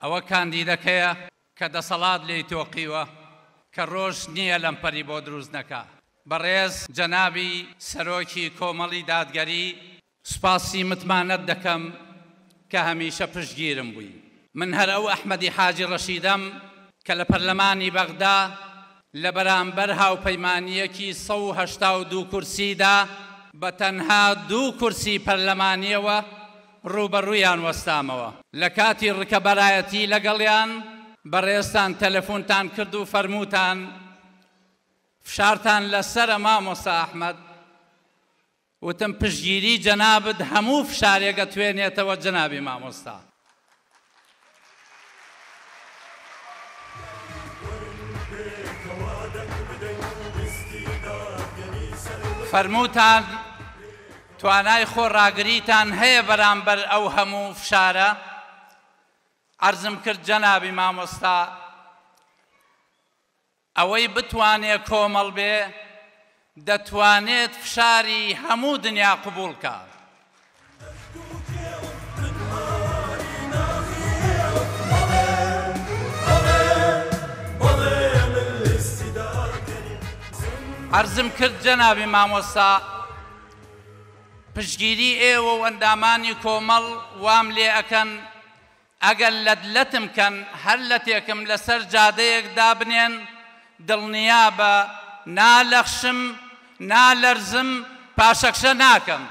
ئەوە کاندیدەکەیە کە دەسەڵات لێی تۆقیوە کە ڕۆژ نییە لەم پەری بۆ دروست نەکا. بەڕێز جەنابی سەرۆکی کۆمەڵی دادگەری، سوپاسی متمانەت دەکەم کە هەمیشە پشتگیرم بووی. من هەر ئەو ئەحمەدی حاجی ڕەشیدەم کە لە پەرلەمانی بەغدا لە بەرامبەر هاوپەیمانیەکی 182 کورسیدا بە تەنها 2 کورسی پەرلەمانیەوە ڕوبەڕوویان وەستامەوە. لە کاتی ڕکەبەرایەتی لەگەڵیان بەڕێستان تەلەفۆنتان کرد و فەرمووتان فشارتان لەسرە مامۆستا ئەحمەد، وتم پشتگیری جەنابت هەموو فشارێکە توێنێتەوە جەنابی مامۆستا. فەرمووتان توانای خۆڕاگریتان هەیە بەرامبەر ئەو هەموو فشارە. عەرزم کرد جەنابی مامۆستا ئەوەی بتوانێت کۆمەڵ بێ دەتوانێت فشاری هەموو دنیا قبوڵ کات. عەرزم کرد جەنابی مامۆستا پشتگیری ئێوە و ئەندامانی کۆمەڵ وام لێ ئەکەن ئەگەر لەتم کەن هەر لە تێکم لەسەر جادەیەک دابنێن دڵنیا بە نالەخشم نالەرزم پاشەکشە ناکەم.